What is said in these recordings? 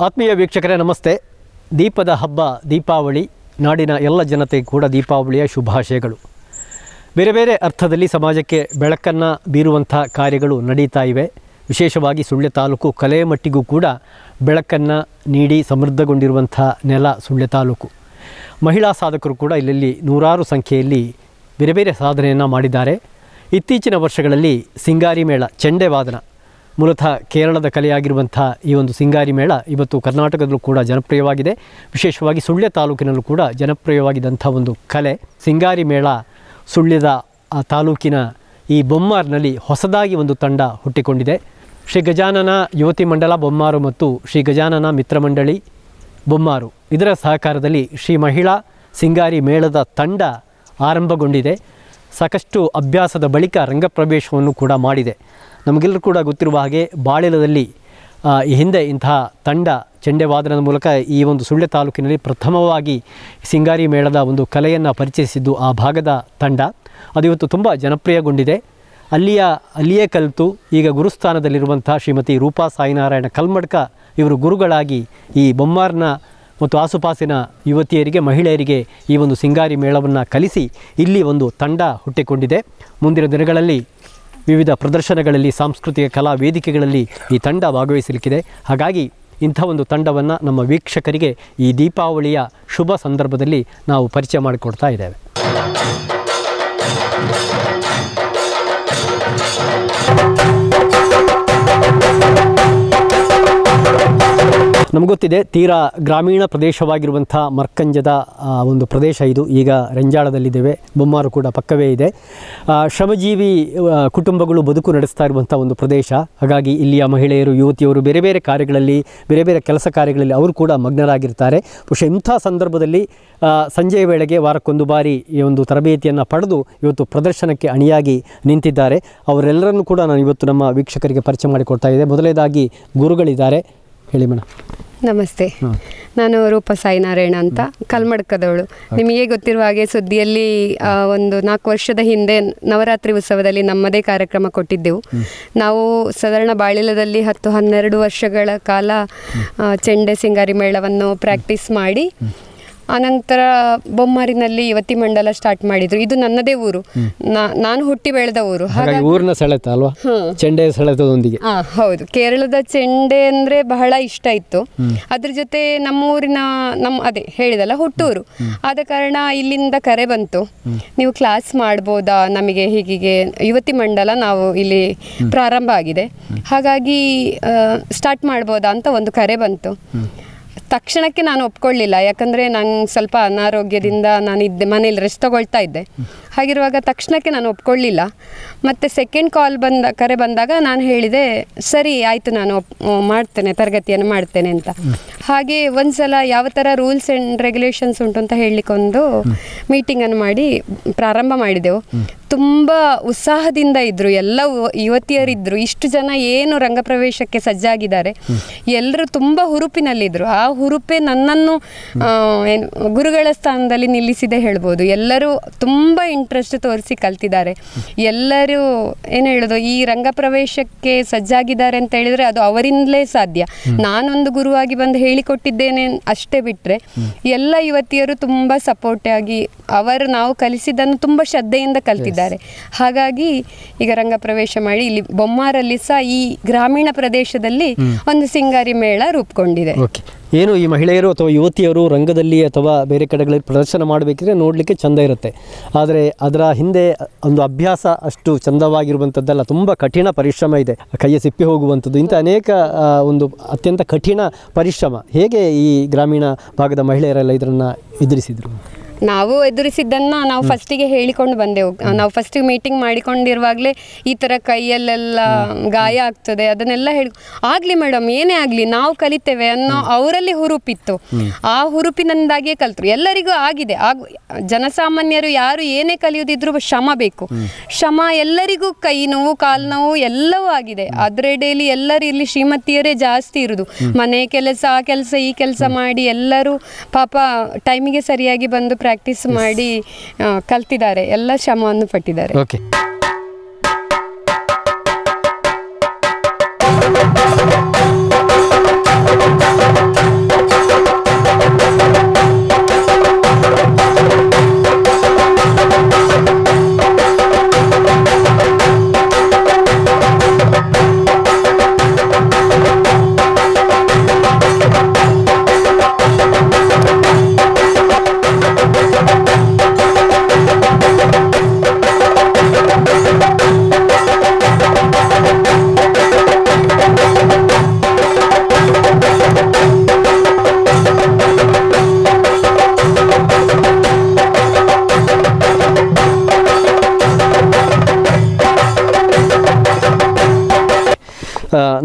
ಆತ್ಮೀಯ ವೀಕ್ಷಕರೇ ನಮಸ್ತೆ. ದೀಪದ ಹಬ್ಬ ದೀಪಾವಳಿ, ನಾಡಿನ ಎಲ್ಲ ಜನತೆಗೆ ಕೂಡ ದೀಪಾವಳಿಯ ಶುಭಾಶಯಗಳು. ಬೇರೆ ಬೇರೆ ಅರ್ಥದಲ್ಲಿ ಸಮಾಜಕ್ಕೆ ಬೆಳಕನ್ನು ಬೀರುವಂಥ ಕಾರ್ಯಗಳು ನಡೀತಾ ಇವೆ. ವಿಶೇಷವಾಗಿ ಸುಳ್ಯ ತಾಲೂಕು ಕಲೆ ಮಟ್ಟಿಗೂ ಕೂಡ ಬೆಳಕನ್ನು ನೀಡಿ ಸಮೃದ್ಧಗೊಂಡಿರುವಂಥ ನೆಲ ಸುಳ್ಯ ತಾಲೂಕು. ಮಹಿಳಾ ಸಾಧಕರು ಕೂಡ ಇಲ್ಲಿ ನೂರಾರು ಸಂಖ್ಯೆಯಲ್ಲಿ ಬೇರೆ ಬೇರೆ ಸಾಧನೆಯನ್ನು ಮಾಡಿದ್ದಾರೆ. ಇತ್ತೀಚಿನ ವರ್ಷಗಳಲ್ಲಿ ಸಿಂಗಾರಿ ಮೇಳ, ಚೆಂಡೆ ವಾದನ, ಮೂಲತಃ ಕೇರಳದ ಕಲೆಯಾಗಿರುವಂಥ ಈ ಒಂದು ಸಿಂಗಾರಿ ಮೇಳ ಇವತ್ತು ಕರ್ನಾಟಕದಲ್ಲೂ ಕೂಡ ಜನಪ್ರಿಯವಾಗಿದೆ. ವಿಶೇಷವಾಗಿ ಸುಳ್ಯ ತಾಲೂಕಿನಲ್ಲೂ ಕೂಡ ಜನಪ್ರಿಯವಾಗಿದ್ದಂಥ ಒಂದು ಕಲೆ ಸಿಂಗಾರಿ ಮೇಳ. ಸುಳ್ಯದ ತಾಲೂಕಿನ ಈ ಬೊಮ್ಮಾರಿನಲ್ಲಿ ಹೊಸದಾಗಿ ಒಂದು ತಂಡ ಹುಟ್ಟಿಕೊಂಡಿದೆ. ಶ್ರೀ ಗಜಾನನ ಯುವತಿ ಮಂಡಲ ಬೊಮ್ಮಾರು ಮತ್ತು ಶ್ರೀ ಗಜಾನನ ಮಿತ್ರಮಂಡಳಿ ಬೊಮ್ಮಾರು ಇದರ ಸಹಕಾರದಲ್ಲಿ ಶ್ರೀ ಮಹಿಳಾ ಸಿಂಗಾರಿ ಮೇಳದ ತಂಡ ಆರಂಭಗೊಂಡಿದೆ. ಸಾಕಷ್ಟು ಅಭ್ಯಾಸದ ಬಳಿಕ ರಂಗಪ್ರವೇಶವನ್ನು ಕೂಡ ಮಾಡಿದೆ. ನಮಗೆಲ್ಲರೂ ಕೂಡ ಗೊತ್ತಿರುವ ಹಾಗೆ ಬಾಳೆಲದಲ್ಲಿ ಈ ಹಿಂದೆ ಇಂತಹ ತಂಡ ಚೆಂಡೆ ವಾದನದ ಮೂಲಕ ಈ ಒಂದು ಸುಳ್ಯ ತಾಲೂಕಿನಲ್ಲಿ ಪ್ರಥಮವಾಗಿ ಸಿಂಗಾರಿ ಮೇಳದ ಒಂದು ಕಲೆಯನ್ನು ಪರಿಚಯಿಸಿದ್ದು ಆ ಭಾಗದ ತಂಡ. ಅದು ಇವತ್ತು ತುಂಬ ಜನಪ್ರಿಯಗೊಂಡಿದೆ. ಅಲ್ಲಿಯೇ ಕಲಿತು ಈಗ ಗುರುಸ್ಥಾನದಲ್ಲಿರುವಂಥ ಶ್ರೀಮತಿ ರೂಪಾ ಸಾಯಿನಾರಾಯಣ ಕಲ್ಮಡ್ಕ ಇವರು ಗುರುಗಳಾಗಿ ಈ ಬೊಮ್ಮಾರ್ನ ಮತ್ತು ಆಸುಪಾಸಿನ ಯುವತಿಯರಿಗೆ, ಮಹಿಳೆಯರಿಗೆ ಈ ಒಂದು ಸಿಂಗಾರಿ ಮೇಳವನ್ನು ಕಲಿಸಿ ಇಲ್ಲಿ ಒಂದು ತಂಡ ಹುಟ್ಟಿಕೊಂಡಿದೆ. ಮುಂದಿನ ದಿನಗಳಲ್ಲಿ ವಿವಿಧ ಪ್ರದರ್ಶನಗಳಲ್ಲಿ, ಸಾಂಸ್ಕೃತಿಕ ಕಲಾ ವೇದಿಕೆಗಳಲ್ಲಿ ಈ ತಂಡ ಭಾಗವಹಿಸಲಿಕ್ಕಿದೆ. ಹಾಗಾಗಿ ಇಂಥ ಒಂದು ತಂಡವನ್ನು ನಮ್ಮ ವೀಕ್ಷಕರಿಗೆ ಈ ದೀಪಾವಳಿಯ ಶುಭ ಸಂದರ್ಭದಲ್ಲಿ ನಾವು ಪರಿಚಯ ಮಾಡಿಕೊಡ್ತಾ ಇದ್ದೇವೆ. ನಮಗೊತ್ತಿದೆ, ತೀರಾ ಗ್ರಾಮೀಣ ಪ್ರದೇಶವಾಗಿರುವಂಥ ಮರ್ಕಂಜದ ಒಂದು ಪ್ರದೇಶ ಇದು. ಈಗ ರೆಂಜಾಳದಲ್ಲಿದ್ದೇವೆ, ಬೊಮ್ಮಾರು ಕೂಡ ಪಕ್ಕವೇ ಇದೆ. ಶ್ರಮಜೀವಿ ಕುಟುಂಬಗಳು ಬದುಕು ನಡೆಸ್ತಾ ಇರುವಂಥ ಒಂದು ಪ್ರದೇಶ. ಹಾಗಾಗಿ ಇಲ್ಲಿಯ ಮಹಿಳೆಯರು, ಯುವತಿಯರು ಬೇರೆ ಬೇರೆ ಕಾರ್ಯಗಳಲ್ಲಿ, ಬೇರೆ ಬೇರೆ ಕೆಲಸ ಕಾರ್ಯಗಳಲ್ಲಿ ಅವರು ಕೂಡ ಮಗ್ನರಾಗಿರ್ತಾರೆ. ಬಹುಶಃ ಇಂಥ ಸಂದರ್ಭದಲ್ಲಿ ಸಂಜೆಯ ವೇಳೆಗೆ ವಾರಕ್ಕೊಂದು ಬಾರಿ ಈ ಒಂದು ತರಬೇತಿಯನ್ನು ಪಡೆದು ಇವತ್ತು ಪ್ರದರ್ಶನಕ್ಕೆ ಅಣಿಯಾಗಿ ನಿಂತಿದ್ದಾರೆ. ಅವರೆಲ್ಲರನ್ನೂ ಕೂಡ ನಾನು ಇವತ್ತು ನಮ್ಮ ವೀಕ್ಷಕರಿಗೆ ಪರಿಚಯ ಮಾಡಿಕೊಡ್ತಾ ಇದ್ದೆ. ಮೊದಲನೇದಾಗಿ ಗುರುಗಳಿದ್ದಾರೆ, ಹೇಳಿ ಮೇಡಮ್. ನಮಸ್ತೆ, ನಾನು ರೂಪಾ ಸಾಯಿನಾರಾಯಣ ಅಂತ, ಕಲ್ಮಡ್ಕದವಳು. ನಿಮಗೆ ಗೊತ್ತಿರುವ ಹಾಗೆ ಸುದ್ದಿಯಲ್ಲಿ ಒಂದು 4 ವರ್ಷದ ಹಿಂದೆ ನವರಾತ್ರಿ ಉತ್ಸವದಲ್ಲಿ ನಮ್ಮದೇ ಕಾರ್ಯಕ್ರಮ ಕೊಟ್ಟಿದ್ದೆವು. ನಾವು ಸಾಧಾರಣ ಬಾಳಿಲದಲ್ಲಿ 10-12 ವರ್ಷಗಳ ಕಾಲ ಚೆಂಡೆ ಸಿಂಗಾರಿ ಮೇಳವನ್ನು ಪ್ರಾಕ್ಟೀಸ್ ಮಾಡಿ ಆನಂತರ ಬೊಮ್ಮಾರಿನಲ್ಲಿ ಯುವತಿ ಮಂಡಲ ಸ್ಟಾರ್ಟ್ ಮಾಡಿದ್ರು. ಇದು ನನ್ನದೇ ಊರು, ನಾನು ಹುಟ್ಟಿ ಬೆಳೆದ ಊರು. ಹಾಗಾಗಿ ಊರಿನ ಸೆಳೆತ ಅಲ್ವಾ, ಚೆಂಡೆ ಸೆಳೆತದೊಂದಿಗೆ. ಹೌದು, ಕೇರಳದ ಚೆಂಡೆ ಅಂದ್ರೆ ಬಹಳ ಇಷ್ಟ ಇತ್ತು. ಅದ್ರ ಜೊತೆ ನಮ್ಮೂರಿನ ಅದೇ ಹೇಳಿದಲ್ಲ ಹುಟ್ಟೂರು ಆದ ಕಾರಣ ಇಲ್ಲಿಂದ ಕರೆ ಬಂತು, ನೀವು ಕ್ಲಾಸ್ ಮಾಡ್ಬೋದಾ ನಮಗೆ, ಹೀಗೆ ಯುವತಿ ಮಂಡಲ ನಾವು ಇಲ್ಲಿ ಪ್ರಾರಂಭ ಆಗಿದೆ, ಹಾಗಾಗಿ ಸ್ಟಾರ್ಟ್ ಮಾಡ್ಬೋದಾ ಅಂತ ಒಂದು ಕರೆ ಬಂತು. ತಕ್ಷಣಕ್ಕೆ ನಾನು ಒಪ್ಕೊಳ್ಳಿಲ್ಲ, ಯಾಕಂದರೆ ನಂಗೆ ಸ್ವಲ್ಪ ಅನಾರೋಗ್ಯದಿಂದ ನಾನು ಮನೇಲಿ ರೆಸ್ಟ್ ತಗೊಳ್ತಾ ಇದ್ದೆ. ಹಾಗಿರುವಾಗ ತಕ್ಷಣಕ್ಕೆ ನಾನು ಒಪ್ಕೊಳ್ಳಿಲ್ಲ. ಮತ್ತು ಸೆಕೆಂಡ್ ಕರೆ ಬಂದಾಗ ನಾನು ಹೇಳಿದೆ, ಸರಿ ಆಯಿತು, ನಾನು ಮಾಡ್ತೇನೆ, ತರಗತಿಯನ್ನು ಮಾಡ್ತೇನೆ ಅಂತ. ಹಾಗೆ ಒಂದು ಸಲ ಯಾವ ಥರ ರೂಲ್ಸ್ ಆ್ಯಂಡ್ ರೆಗ್ಯುಲೇಷನ್ಸ್ ಉಂಟು ಅಂತ ಹೇಳಲಿಕ್ಕೊಂದು ಮೀಟಿಂಗನ್ನು ಮಾಡಿ ಪ್ರಾರಂಭ ಮಾಡಿದೆವು. ತುಂಬ ಉತ್ಸಾಹದಿಂದ ಇದ್ದರು, ಎಲ್ಲ ಯುವತಿಯರಿದ್ದರು. ಇಷ್ಟು ಜನ ಏನು ರಂಗಪ್ರವೇಶಕ್ಕೆ ಸಜ್ಜಾಗಿದ್ದಾರೆ, ಎಲ್ಲರೂ ತುಂಬ ಹುರುಪಿನಲ್ಲಿದ್ದರು. ಆ ಹುರುಪೇ ನನ್ನನ್ನು ಗುರುಗಳ ಸ್ಥಾನದಲ್ಲಿ ನಿಲ್ಲಿಸಿದೆ ಹೇಳ್ಬೋದು. ಎಲ್ಲರೂ ತುಂಬ ಇಂಟ್ರೆಸ್ಟ್ ತೋರಿಸಿ ಕಲ್ತಿದ್ದಾರೆ. ಎಲ್ಲರೂ ಏನು ಹೇಳೋದು, ಈ ರಂಗಪ್ರವೇಶಕ್ಕೆ ಸಜ್ಜಾಗಿದ್ದಾರೆ ಅಂತ ಹೇಳಿದರೆ ಅದು ಅವರಿಂದಲೇ ಸಾಧ್ಯ. ನಾನೊಂದು ಗುರುವಾಗಿ ಬಂದು ಹೇಳಿಕೊಟ್ಟಿದ್ದೇನೆ ಅಷ್ಟೇ ಬಿಟ್ಟರೆ ಎಲ್ಲ ಯುವತಿಯರು ತುಂಬ ಸಪೋರ್ಟ್ ಆಗಿ ನಾವು ಕಲಿಸಿದ್ದನ್ನು ತುಂಬ ಶ್ರದ್ಧೆಯಿಂದ ಕಲ್ತಿದ್ದಾರೆ. ಹಾಗಾಗಿ ಈಗ ರಂಗಪ್ರವೇಶ ಮಾಡಿ ಇಲ್ಲಿ ಬೊಮ್ಮಾರಲ್ಲಿ ಸಹ ಈ ಗ್ರಾಮೀಣ ಪ್ರದೇಶದಲ್ಲಿ ಒಂದು ಸಿಂಗಾರಿ ಮೇಳ ರೂಪುಗೊಂಡಿದೆ. ಏನು ಈ ಮಹಿಳೆಯರು ಅಥವಾ ಯುವತಿಯರು ರಂಗದಲ್ಲಿ ಅಥವಾ ಬೇರೆ ಕಡೆಗಳಲ್ಲಿ ಪ್ರದರ್ಶನ ಮಾಡಬೇಕಿದ್ರೆ ನೋಡಲಿಕ್ಕೆ ಚೆಂದ ಇರುತ್ತೆ, ಆದರೆ ಅದರ ಹಿಂದೆ ಒಂದು ಅಭ್ಯಾಸ ಅಷ್ಟು ಚಂದವಾಗಿರುವಂಥದ್ದಲ್ಲ. ತುಂಬ ಕಠಿಣ ಪರಿಶ್ರಮ ಇದೆ, ಕೈಯ ಸಿಪ್ಪಿ ಹೋಗುವಂಥದ್ದು, ಇಂಥ ಅನೇಕ ಒಂದು ಅತ್ಯಂತ ಕಠಿಣ ಪರಿಶ್ರಮ. ಹೇಗೆ ಈ ಗ್ರಾಮೀಣ ಭಾಗದ ಮಹಿಳೆಯರೆಲ್ಲ ಇದನ್ನು ಎದುರಿಸಿದರು? ನಾವು ಎದುರಿಸಿದ್ದನ್ನು ನಾವು ಫಸ್ಟಿಗೆ ಹೇಳಿಕೊಂಡು ಬಂದೆವು. ನಾವು ಫಸ್ಟಿಗೆ ಮೀಟಿಂಗ್ ಮಾಡಿಕೊಂಡಿರುವಾಗಲೇ ಈ ಥರ ಕೈಯಲ್ಲೆಲ್ಲ ಗಾಯ ಆಗ್ತದೆ ಅದನ್ನೆಲ್ಲ ಆಗಲಿ ಮೇಡಮ್, ಏನೇ ಆಗಲಿ ನಾವು ಕಲಿತೇವೆ ಅನ್ನೋ ಅವರಲ್ಲಿ ಹುರುಪಿತ್ತು. ಆ ಹುರುಪಿನಿಂದಾಗಿಯೇ ಕಲಿತರು. ಎಲ್ಲರಿಗೂ ಆಗಿದೆ, ಜನಸಾಮಾನ್ಯರು ಯಾರು ಏನೇ ಕಲಿಯೋದಿದ್ರು ಶ್ರಮ ಬೇಕು. ಶ್ರಮ ಎಲ್ಲರಿಗೂ, ಕೈ ನೋವು, ಕಾಲು ನೋವು ಎಲ್ಲವೂ ಆಗಿದೆ. ಅದರೆಡೆಯಲ್ಲಿ ಎಲ್ಲರೂ ಇಲ್ಲಿ ಶ್ರೀಮತಿಯರೇ ಜಾಸ್ತಿ ಇರೋದು. ಮನೆ ಕೆಲಸ, ಆ ಕೆಲಸ, ಈ ಕೆಲಸ ಮಾಡಿ ಎಲ್ಲರೂ ಪಾಪ ಟೈಮಿಗೆ ಸರಿಯಾಗಿ ಬಂದು ಪ್ರಾಕ್ಟೀಸ್ ಮಾಡಿ ಕಲ್ತಿದ್ದಾರೆ, ಎಲ್ಲ ಶ್ರಮವನ್ನು ಪಟ್ಟಿದ್ದಾರೆ. ಓಕೆ,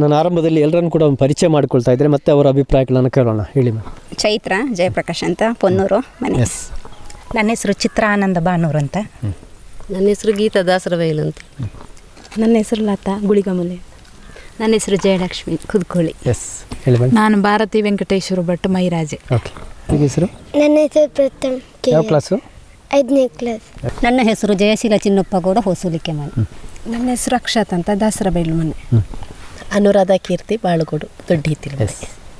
ನಾನು ಆರಂಭದಲ್ಲಿ ಎಲ್ಲರನ್ನು ಕೂಡ ಒಂದು ಪರಿಚಯ ಮಾಡಿಕೊಳ್ತಾ ಇದ್ದರೆ ಮತ್ತೆ ಅವರ ಅಭಿಪ್ರಾಯಗಳನ್ನು ಕೇಳೋಣ. ಹೇಳಿ ಮ್ಯಾಮ್. ಚೈತ್ರ ಜಯಪ್ರಕಾಶ್ ಅಂತ, ಪೊನ್ನೂರು ಮನೆ. ಎಸ್. ನನ್ನ ಹೆಸರು ಚಿತ್ರ ಆನಂದ ಬಾನೂರು ಅಂತ. ನನ್ನ ಹೆಸರು ಗೀತಾ ದಾಸರಬೈಲು ಅಂತ. ನನ್ನ ಹೆಸರು ಲತಾ ಗುಳಿಗಮಲೆ. ನನ್ನ ಹೆಸರು ಜಯಲಕ್ಷ್ಮಿ ಕುದ್ಕೋಳಿ. ಎಸ್, ಹೇಳಿ ಮೇಡಮ್. ನಾನು ಭಾರತಿ ವೆಂಕಟೇಶ್ವರ ಭಟ್ ಮೈರಾಜೆ. ಓಕೆ, ನಿಮ್ಮ ಹೆಸರು? ನನ್ನ ಹೆಸರು ಪ್ರಥಮ್. ಯಾವ ಕ್ಲಾಸು? 5ನೇ ಕ್ಲಾಸ್. ನನ್ನ ಹೆಸರು ಜಯಶೀಲ ಚಿನ್ನಪ್ಪಗೌಡ ಹೊಸೂಲಿಕೆ ಮನೆ. ನನ್ನ ಹೆಸರು ಅಕ್ಷತ್ ಅಂತ ದಾಸರಬೈಲು ಮನೆ. ಅನುರಾಧ ಕೀರ್ತಿ ಬಾಳುಗೋಡು ದೊಡ್ಡ.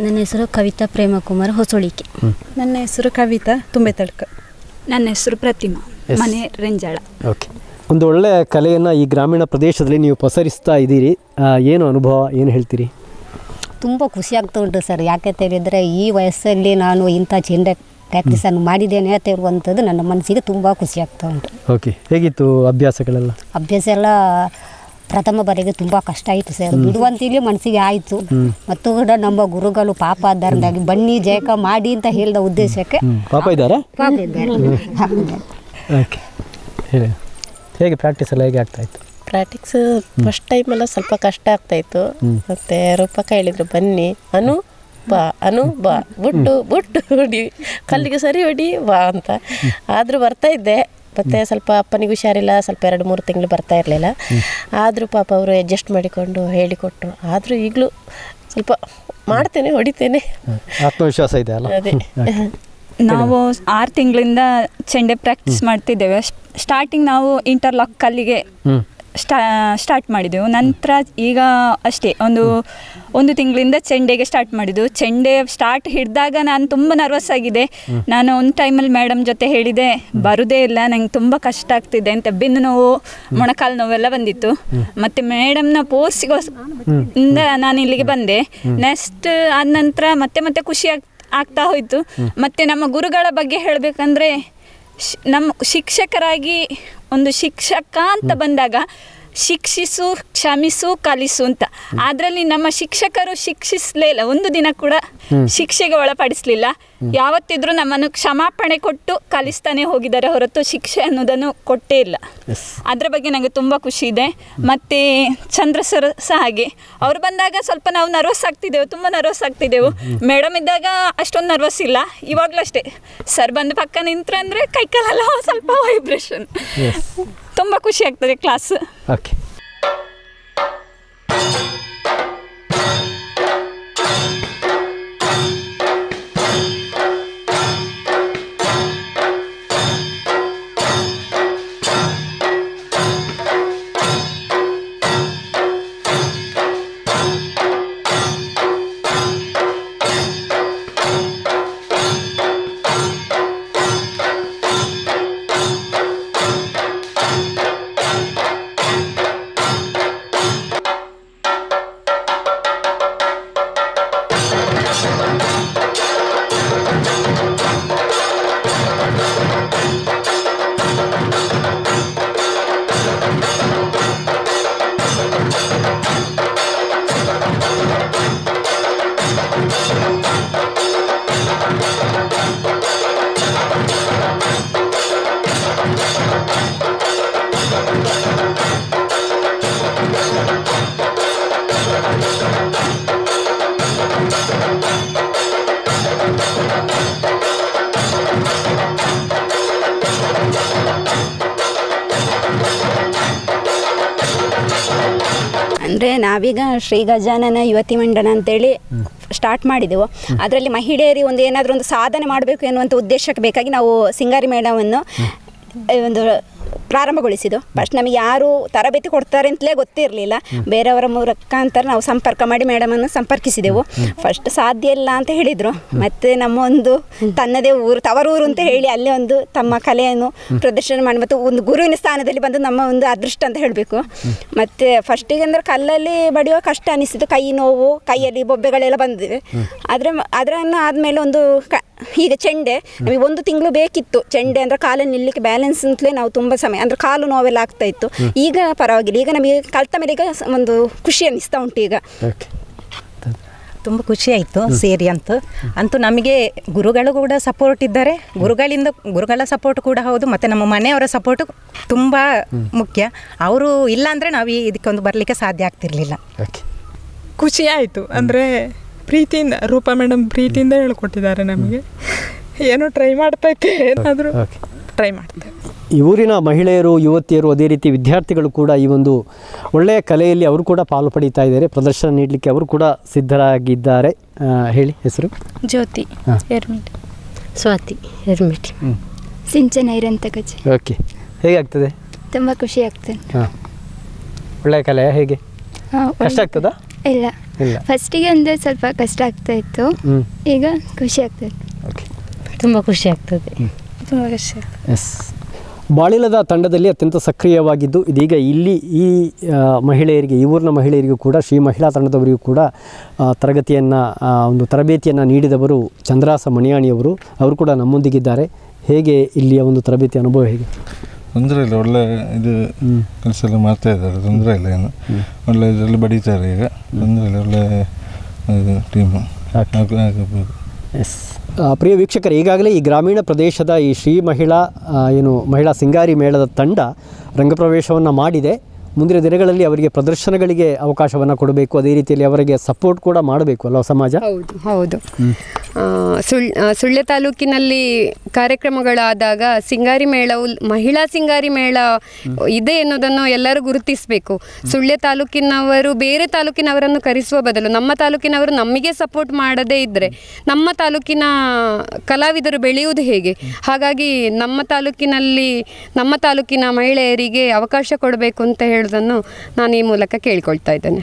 ನನ್ನ ಹೆಸರು ಕವಿತಾ ಪ್ರೇಮಕುಮಾರ್ ಹೊಸೂಳಿಕೆ. ನನ್ನ ಹೆಸರು ಕವಿತಾ ತುಂಬೆತಡ್ಕ. ನನ್ನ ಹೆಸರು ಪ್ರತಿಮಾ, ಮನೆ ರೆಂಜಾಳ. ಓಕೆ, ಒಂದು ಒಳ್ಳೆಯ ಕಲೆಯನ್ನು ಈ ಗ್ರಾಮೀಣ ಪ್ರದೇಶದಲ್ಲಿ ನೀವು ಪಸರಿಸ್ತಾ ಇದ್ದೀರಿ. ಏನು ಅನುಭವ, ಏನು ಹೇಳ್ತೀರಿ? ತುಂಬ ಖುಷಿ ಆಗ್ತಾ ಉಂಟು ಸರ್. ಯಾಕೆ ಹೇಳಿದರೆ ಈ ವಯಸ್ಸಲ್ಲಿ ನಾನು ಇಂಥ ಚೆಂಡೆ ಪ್ರಾಕ್ಟೀಸನ್ನು ಮಾಡಿದ್ದೇನೆ ಅಂತ ಇರುವಂಥದ್ದು ನನ್ನ ಮನಸ್ಸಿಗೆ ತುಂಬ ಖುಷಿ ಆಗ್ತಾ ಉಂಟು. ಓಕೆ, ಹೇಗಿತ್ತು ಅಭ್ಯಾಸಗಳೆಲ್ಲ? ಅಭ್ಯಾಸ ಎಲ್ಲ ಪ್ರಥಮ ಬಾರಿಗೆ ತುಂಬ ಕಷ್ಟ ಆಯಿತು ಸರ್. ಬಿಡುವಂತೇಳಿ ಮನಸ್ಸಿಗೆ ಆಯಿತು. ಮತ್ತು ಕೂಡ ನಮ್ಮ ಗುರುಗಳು ಪಾಪ ಆದ್ದರಿಂದಾಗಿ ಬನ್ನಿ ಜಯಕ ಮಾಡಿ ಅಂತ ಹೇಳಿದ ಉದ್ದೇಶಕ್ಕೆ ಪಾಪ ಇದ್ದಾರಾ? ಪಾಪ ಇದ್ದಾರೆ. ಓಕೆ, ಹೇಳಿ, ಹೇಗೆ ಪ್ರಾಕ್ಟೀಸ್ ಎಲ್ಲ ಹೇಗೆ ಆಗ್ತಾಯಿತ್ತು? ಪ್ರಾಕ್ಟಿಕ್ಸ್ ಫಸ್ಟ್ ಟೈಮೆಲ್ಲ ಸ್ವಲ್ಪ ಕಷ್ಟ ಆಗ್ತಾಯಿತ್ತು. ಮತ್ತು ರೂಪಕ ಹೇಳಿದರು ಬನ್ನಿ ಅನು ಬಾ ಬುಟ್ಟು ಹೊಡಿ, ಕಲ್ಲಿಗೆ ಸರಿ ಹೊಡಿ ಬಾ ಅಂತ. ಆದರೂ ಬರ್ತಾಯಿದ್ದೆ. ಮತ್ತು ಸ್ವಲ್ಪ ಅಪ್ಪನಿಗೆ ಹುಷಾರಿಲ್ಲ, ಸ್ವಲ್ಪ 2-3 ತಿಂಗಳು ಬರ್ತಾ ಇರಲಿಲ್ಲ. ಆದರೂ ಪಾಪ ಅವರು ಅಡ್ಜಸ್ಟ್ ಮಾಡಿಕೊಂಡು ಹೇಳಿಕೊಟ್ರು. ಆದರೂ ಈಗಲೂ ಸ್ವಲ್ಪ ಮಾಡ್ತೇನೆ, ಹೊಡಿತೇನೆ. ಆತ್ಮವಿಶ್ವಾಸ ಇದೆ ಅಲ್ಲ? ಅದೇ. ನಾವು 6 ತಿಂಗಳಿಂದ ಚೆಂಡೆ ಪ್ರಾಕ್ಟೀಸ್ ಮಾಡ್ತಿದ್ದೇವೆ. ಸ್ಟಾರ್ಟಿಂಗ್ ನಾವು ಇಂಟರ್ಲಾಕ್ ಕಲ್ಲಿಗೆ ಸ್ಟಾರ್ಟ್ ಮಾಡಿದೆವು. ನಂತರ ಈಗ ಅಷ್ಟೇ ಒಂದು ತಿಂಗಳಿಂದ ಚೆಂಡೆಗೆ ಸ್ಟಾರ್ಟ್ ಮಾಡಿದ್ದು. ಚೆಂಡೆ ಸ್ಟಾರ್ಟ್ ಹಿಡಿದಾಗ ನಾನು ತುಂಬ ನರ್ವಸ್ ಆಗಿದೆ. ನಾನು ಒಂದು ಟೈಮಲ್ಲಿ ಮೇಡಮ್ ಜೊತೆ ಹೇಳಿದೆ, ಬರುವುದೇ ಇಲ್ಲ, ನಂಗೆ ತುಂಬ ಕಷ್ಟ ಆಗ್ತಿದೆ ಅಂತ. ಬೆನ್ನು ನೋವು, ಮೊಣಕಾಲು ನೋವೆಲ್ಲ ಬಂದಿತ್ತು. ಮತ್ತು ಮೇಡಮ್ನ ಪೋರ್ಸಿಗೋಸ್ಕರ ನಾನು ಇಲ್ಲಿಗೆ ಬಂದೆ. ನೆಕ್ಸ್ಟ್ ಆದ ನಂತರ ಮತ್ತೆ ಖುಷಿ ಆಗ್ತಾ ಹೋಯಿತು. ಮತ್ತು ನಮ್ಮ ಗುರುಗಳ ಬಗ್ಗೆ ಹೇಳಬೇಕಂದ್ರೆ, ನಮ್ಮ ಶಿಕ್ಷಕರಾಗಿ ಒಂದು ಶಿಕ್ಷಕ ಅಂತ ಬಂದಾಗ ಶಿಕ್ಷಿಸು, ಕ್ಷಮಿಸು, ಕಲಿಸು ಅಂತ. ಅದರಲ್ಲಿ ನಮ್ಮ ಶಿಕ್ಷಕರು ಶಿಕ್ಷಿಸಲೇ ಇಲ್ಲ, ಒಂದು ದಿನ ಕೂಡ ಶಿಕ್ಷೆಗೆ ಒಳಪಡಿಸಲಿಲ್ಲ. ಯಾವತ್ತಿದ್ರೂ ನಮ್ಮನ್ನು ಕ್ಷಮಾಪಣೆ ಕೊಟ್ಟು ಕಲಿಸ್ತಾನೆ ಹೋಗಿದ್ದಾರೆ ಹೊರತು ಶಿಕ್ಷೆ ಅನ್ನೋದನ್ನು ಕೊಟ್ಟೇ ಇಲ್ಲ. ಅದರ ಬಗ್ಗೆ ನನಗೆ ತುಂಬ ಖುಷಿ ಇದೆ. ಮತ್ತು ಚಂದ್ರ ಸರ್ ಸಹ ಹಾಗೆ, ಅವ್ರು ಬಂದಾಗ ಸ್ವಲ್ಪ ನಾವು ನರ್ವಸ್ ಆಗ್ತಿದ್ದೆವು, ತುಂಬ ನರ್ವಸ್ ಆಗ್ತಿದ್ದೆವು. ಮೇಡಮ್ ಇದ್ದಾಗ ಅಷ್ಟೊಂದು ನರ್ವಸ್ ಇಲ್ಲ. ಇವಾಗಲೂ ಅಷ್ಟೇ, ಸರ್ ಬಂದು ಪಕ್ಕ ನಿಂತ್ರಂದರೆ ಕೈಕಾಲೆಲ್ಲ ಸ್ವಲ್ಪ ವೈಬ್ರೇಷನ್. ತುಂಬ ಖುಷಿ ಆಗ್ತದೆ ಕ್ಲಾಸ್. ಓಕೆ, ಅಂದರೆ ನಾವೀಗ ಶ್ರೀ ಗಜಾನನ ಯುವತಿ ಮಂಡನ ಅಂತೇಳಿ ಸ್ಟಾರ್ಟ್ ಮಾಡಿದೆವು. ಅದರಲ್ಲಿ ಮಹಿಳೆಯರಿಗೆ ಒಂದು ಏನಾದರೂ ಒಂದು ಸಾಧನೆ ಮಾಡಬೇಕು ಎನ್ನುವಂಥ ಉದ್ದೇಶಕ್ಕೆ ಬೇಕಾಗಿ ನಾವು ಸಿಂಗಾರಿ ಮೇಳವನ್ನು ಒಂದು ಪ್ರಾರಂಭಗೊಳಿಸಿದ್ದು. ಫಸ್ಟ್ ನಮಗೆ ಯಾರು ತರಬೇತಿ ಕೊಡ್ತಾರೆ ಅಂತಲೇ ಗೊತ್ತಿರಲಿಲ್ಲ. ಬೇರೆಯವರ ಮುಖಾಂತರ ನಾವು ಸಂಪರ್ಕ ಮಾಡಿ ಮೇಡಮನ್ನು ಸಂಪರ್ಕಿಸಿದೆವು. ಫಸ್ಟ್ ಸಾಧ್ಯ ಇಲ್ಲ ಅಂತ ಹೇಳಿದರು. ಮತ್ತು ನಮ್ಮ ಒಂದು ತನ್ನದೇ ಊರು, ತವರೂರು ಅಂತ ಹೇಳಿ ಅಲ್ಲೇ ಒಂದು ತಮ್ಮ ಕಲೆಯನ್ನು ಪ್ರದರ್ಶನ ಮಾಡಿ ಮತ್ತು ಒಂದು ಗುರುವಿನ ಸ್ಥಾನದಲ್ಲಿ ಬಂದು ನಮ್ಮ ಒಂದು ಅದೃಷ್ಟ ಅಂತ ಹೇಳಬೇಕು. ಮತ್ತು ಫಸ್ಟಿಗೆ ಅಂದರೆ ಕಲ್ಲಲ್ಲಿ ಬಡಿಯುವ ಕಷ್ಟ ಅನಿಸಿತು, ಕೈ ನೋವು, ಕೈಯಲ್ಲಿ ಬೊಬ್ಬೆಗಳೆಲ್ಲ ಬಂದಿವೆ. ಅದನ್ನು ಆದಮೇಲೆ ಒಂದು ಈಗ ಚೆಂಡೆ ನಮಗೆ 1 ತಿಂಗಳು ಬೇಕಿತ್ತು. ಚೆಂಡೆ ಅಂದರೆ ಕಾಲಲ್ಲಿ ನಿಲ್ಲಲಿಕ್ಕೆ ಬ್ಯಾಲೆನ್ಸ್ ಅಂತಲೇ ನಾವು ತುಂಬ ಸಮಯ ಅಂದರೆ ಕಾಲು ನೋವೆಲ್ಲ ಆಗ್ತಾ ಇತ್ತು. ಈಗ ಪರವಾಗಿಲ್ಲ, ಈಗ ನಮಗೆ ಕಲಿತ ಮೇಲೆ ಈಗ ಒಂದು ಖುಷಿ ಅನ್ನಿಸ್ತಾ ಉಂಟು. ಈಗ ತುಂಬ ಖುಷಿ ಆಯಿತು ಸೇರಿ ಅಂತೂ ನಮಗೆ ಗುರುಗಳು ಕೂಡ ಸಪೋರ್ಟ್ ಇದ್ದಾರೆ. ಗುರುಗಳ ಸಪೋರ್ಟ್ ಕೂಡ ಹೌದು, ಮತ್ತು ನಮ್ಮ ಮನೆಯವರ ಸಪೋರ್ಟು ತುಂಬ ಮುಖ್ಯ. ಅವರು ಇಲ್ಲ ಅಂದರೆ ನಾವು ಇದಕ್ಕೊಂದು ಬರಲಿಕ್ಕೆ ಸಾಧ್ಯ ಆಗ್ತಿರಲಿಲ್ಲ. ಓಕೆ, ಖುಷಿ ಆಯಿತು. ಅಂದರೆ ಪ್ರೀತಿಯಿಂದ ರೂಪಾ ಮೇಡಮ್ ಪ್ರೀತಿಯಿಂದ ಹೇಳ್ಕೊಟ್ಟಿದ್ದಾರೆ ನಮಗೆ. ಏನೋ ಟ್ರೈ ಮಾಡ್ತೈತೆ, ಏನಾದರೂ ಟ್ರೈ ಮಾಡ್ತೇವೆ. ಈ ಊರಿನ ಮಹಿಳೆಯರು, ಯುವತಿಯರು, ಅದೇ ರೀತಿ ವಿದ್ಯಾರ್ಥಿಗಳು ಕೂಡ ಈ ಒಂದು ಒಳ್ಳೆಯ ಕಲೆಯಲ್ಲಿ ಅವರು ಕೂಡ ಪಾಲು ಪಡೀತಾ ಇದ್ದಾರೆ. ಪ್ರದರ್ಶನ ನೀಡಲಿಕ್ಕೆ ಅವರು ಕೂಡ ಸಿದ್ಧರಾಗಿದ್ದಾರೆ. ಹೇಳಿ, ಹೆಸರು? ಜ್ಯೋತಿ ಎರ್ಮಿಟ್. ಸ್ವಾತಿ ಎರ್ಮಿಟ್. ಸಿಂಚನ ಇರಂತಕಜೆ. ಓಕೆ, ಹೇಗಾಗ್ತದೆ? ತುಂಬ ಖುಷಿ ಆಗ್ತದೆ. ಹಾಂ, ಒಳ್ಳೆಯ ಕಲೆ. ಹೇಗೆ ಕಷ್ಟ ಆಗ್ತದಾ? ಇಲ್ಲ, ಫಸ್ಟಿಗೆ ಅಂದರೆ ಸ್ವಲ್ಪ ಕಷ್ಟ ಆಗ್ತಾ ಇತ್ತು, ಈಗ ಖುಷಿ ಆಗ್ತದೆ. ಓಕೆ, ತುಂಬ ಖುಷಿ ಆಗ್ತದೆ. ತುಂಬ ಖುಷಿ ಆಗ್ತದೆ. ಎಸ್, ಬಾಳಿಲದ ತಂಡದಲ್ಲಿ ಅತ್ಯಂತ ಸಕ್ರಿಯವಾಗಿದ್ದು ಇದೀಗ ಇಲ್ಲಿ ಈ ಮಹಿಳೆಯರಿಗೆ, ಈ ಊರಿನ ಮಹಿಳೆಯರಿಗೂ ಕೂಡ ಶ್ರೀ ಮಹಿಳಾ ತಂಡದವರಿಗೂ ಕೂಡ ತರಗತಿಯನ್ನು, ಒಂದು ತರಬೇತಿಯನ್ನು ನೀಡಿದವರು ಚಂದ್ರಾಸ ಮಣಿಯಾಣಿಯವರು. ಅವರು ಕೂಡ ನಮ್ಮೊಂದಿಗಿದ್ದಾರೆ. ಹೇಗೆ ಇಲ್ಲಿಯ ಒಂದು ತರಬೇತಿ ಅನುಭವ ಹೇಗೆ? ತೊಂದರೆ ಇಲ್ಲ, ಒಳ್ಳೆ ಇದು ಕೆಲಸ ಎಲ್ಲ ಮಾಡ್ತಾ ಇದ್ದಾರೆ, ತೊಂದರೆ ಇಲ್ಲ, ಏನು ಒಳ್ಳೆ ಇದರಲ್ಲಿ ಬಡೀತಾರೆ ಈಗ, ತೊಂದರೆ ಇಲ್ಲ, ಒಳ್ಳೆ ಟೀಮು ಆಗಬಹುದು. ಎಸ್, ಪ್ರಿಯ ವೀಕ್ಷಕರು, ಈಗಾಗಲೇ ಈ ಗ್ರಾಮೀಣ ಪ್ರದೇಶದ ಈ ಶ್ರೀ ಮಹಿಳಾ ಮಹಿಳಾ ಸಿಂಗಾರಿ ಮೇಳದ ತಂಡ ರಂಗಪ್ರವೇಶವನ್ನು ಮಾಡಿದೆ. ಮುಂದಿನ ದಿನಗಳಲ್ಲಿ ಅವರಿಗೆ ಪ್ರದರ್ಶನಗಳಿಗೆ ಅವಕಾಶವನ್ನು ಕೊಡಬೇಕು, ಅದೇ ರೀತಿಯಲ್ಲಿ ಅವರಿಗೆ ಸಪೋರ್ಟ್ ಕೂಡ ಮಾಡಬೇಕು ಅಲ್ವ ಸಮಾಜ? ಹೌದು ಹೌದು. ಸುಳ್ಯ ತಾಲೂಕಿನಲ್ಲಿ ಕಾರ್ಯಕ್ರಮಗಳಾದಾಗ ಸಿಂಗಾರಿ ಮೇಳವು ಮಹಿಳಾ ಸಿಂಗಾರಿ ಮೇಳ ಇದೆ ಎನ್ನುವುದನ್ನು ಎಲ್ಲರೂ ಗುರುತಿಸಬೇಕು. ಸುಳ್ಯ ತಾಲೂಕಿನವರು ಬೇರೆ ತಾಲೂಕಿನವರನ್ನು ಕರೆಸುವ ಬದಲು ನಮ್ಮ ತಾಲೂಕಿನವರು ನಮಗೆ ಸಪೋರ್ಟ್ ಮಾಡದೇ ಇದ್ದರೆ ನಮ್ಮ ತಾಲೂಕಿನ ಕಲಾವಿದರು ಬೆಳೆಯುವುದು ಹೇಗೆ? ಹಾಗಾಗಿ ನಮ್ಮ ತಾಲೂಕಿನ ಮಹಿಳೆಯರಿಗೆ ಅವಕಾಶ ಕೊಡಬೇಕು ಅಂತ ಹೇಳೋದನ್ನು ನಾನು ಈ ಮೂಲಕ ಕೇಳಿಕೊಳ್ತಾ ಇದ್ದೇನೆ.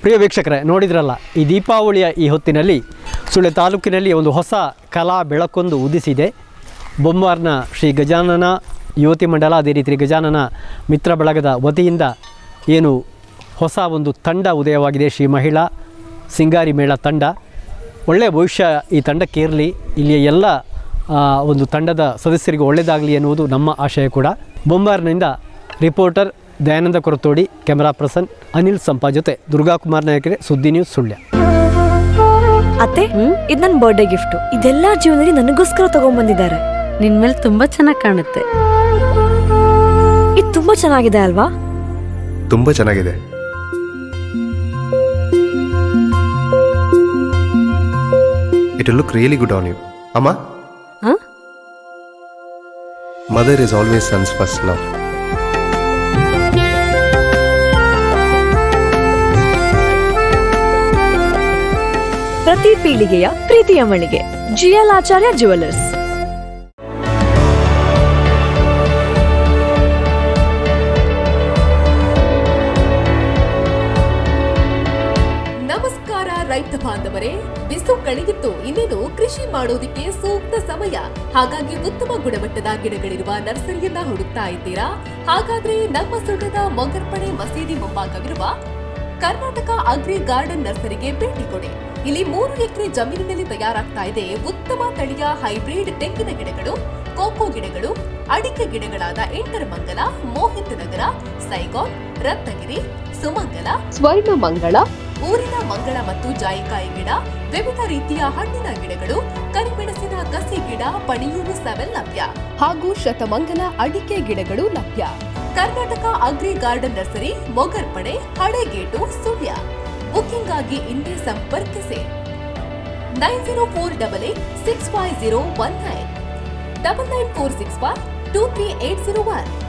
ಪ್ರಿಯ ವೀಕ್ಷಕರೇ, ನೋಡಿದ್ರಲ್ಲ, ಈ ದೀಪಾವಳಿಯ ಈ ಹೊತ್ತಿನಲ್ಲಿ ಸುಳ್ಯ ತಾಲೂಕಿನಲ್ಲಿ ಒಂದು ಹೊಸ ಕಲಾ ಬೆಳಕೊಂದು ಉದಿಸಿದೆ. ಬೊಮ್ಮಾರ್ನ ಶ್ರೀ ಗಜಾನನ ಯುವತಿ ಮಂಡಲ, ಅದೇ ರೀತಿ ಗಜಾನನ ಮಿತ್ರ ಬಳಗದ ವತಿಯಿಂದ ಏನು ಹೊಸ ಒಂದು ತಂಡ ಉದಯವಾಗಿದೆ, ಶ್ರೀ ಮಹಿಳಾ ಸಿಂಗಾರಿ ಮೇಳ ತಂಡ. ಒಳ್ಳೆಯ ಭವಿಷ್ಯ ಈ ತಂಡಕ್ಕೆ ಇರಲಿ, ಇಲ್ಲಿಯ ಎಲ್ಲ ಒಂದು ತಂಡದ ಸದಸ್ಯರಿಗೆ ಒಳ್ಳೆಯದಾಗಲಿ ಎನ್ನುವುದು ನಮ್ಮ ಆಶಯ ಕೂಡ. ಬೊಮ್ಮಾರ್ನಿಂದ reporter Dayananda Koratodi, camera person Anil Sampa ಜೊತೆ ದುರ್ಗಾಕುಮಾರ್ ನಾಯಕರೇ, ಸುದ್ದಿ ನ್ಯೂಸ್ ಸುಳ್ಯ. ಅತ್ತೆ ಇದು ನನ್ನ ಬರ್ಡೇ ಗಿಫ್ಟ್. ಇದೆಲ್ಲ ಜೀವನದಲ್ಲಿ ನನಗೋಸ್ಕರ ತಗೊಂಡ್ಬಂದಿದ್ದಾರೆ. ನಿನ್ ಮೇಲೆ ತುಂಬಾ ಚೆನ್ನಾಗಿ ಕಾಣುತ್ತೆ. ಇದು ತುಂಬಾ ಚೆನ್ನಾಗಿದೆ ಅಲ್ವಾ? ತುಂಬಾ ಚೆನ್ನಾಗಿದೆ. It will look really good on you. Amma? Huh? Mother is always son's first love. ಪ್ರತಿ ಪೀಳಿಗೆಯ ಪ್ರೀತಿಯ ಮಳಿಗೆ GL ಆಚಾರ್ಯ ಜ್ಯುವೆಲರ್ಸ್. ನಮಸ್ಕಾರ ರೈತ ಬಾಂಧವರೇ, ಬಿಸು ಕಳೆದಿತ್ತು, ಇನ್ನೇನು ಕೃಷಿ ಮಾಡೋದಿಕ್ಕೆ ಸೂಕ್ತ ಸಮಯ. ಹಾಗಾಗಿ ಉತ್ತಮ ಗುಣಮಟ್ಟದ ಗಿಡಗಳಿರುವ ನರ್ಸರಿಯನ್ನ ಹುಡುಕ್ತಾ ಇದ್ದೀರಾ? ಹಾಗಾದ್ರೆ ನಮ್ಮ ಸುಳ್ಯದ ಮೊಗರ್ಪಣೆ ಮಸೀದಿ ಮುಂಭಾಗವಿರುವ ಕರ್ನಾಟಕ ಅಗ್ರಿ ಗಾರ್ಡನ್ ನರ್ಸರಿಗೆ ಭೇಟಿ ಕೊಡಿ. ಇಲ್ಲಿ 3 ಎಕರೆ ಜಮೀನಿನಲ್ಲಿ ತಯಾರಾಗ್ತಾ ಇದೆ ಉತ್ತಮ ತಳಿಯ ಹೈಬ್ರಿಡ್ ತೆಂಗಿನ ಗಿಡಗಳು, ಕೋಕೋ ಗಿಡಗಳು, ಅಡಿಕೆ ಗಿಡಗಳಾದ ಎಂಟರಮಂಗಲ, ಮೋಹಿತ್ ನಗರ, ಸೈಗಾನ್, ರತ್ನಗಿರಿ, ಸುಮಂಗಲ, ಸ್ವರ್ಣ ಮಂಗಳ, ಊರಿನ ಮಂಗಳ ಮತ್ತು ಜಾಯಿಕಾಯಿ ಗಿಡ, ವಿವಿಧ ರೀತಿಯ ಹಣ್ಣಿನ ಗಿಡಗಳು, ಕರಿಮೆಣಸಿನ ಕಸಿ ಗಿಡ, ಪಣಿಯೂರು 7 ಲಭ್ಯ ಹಾಗೂ ಶತಮಂಗಲ ಅಡಿಕೆ ಗಿಡಗಳು ಲಭ್ಯ. Karnataka agri garden nursery, Mogarpane, Halegate, Sullia. Booking ಆಗಿ ಇಂದೇ ಸಂಪರ್ಕಿಸಿ 9048865019 9946123801.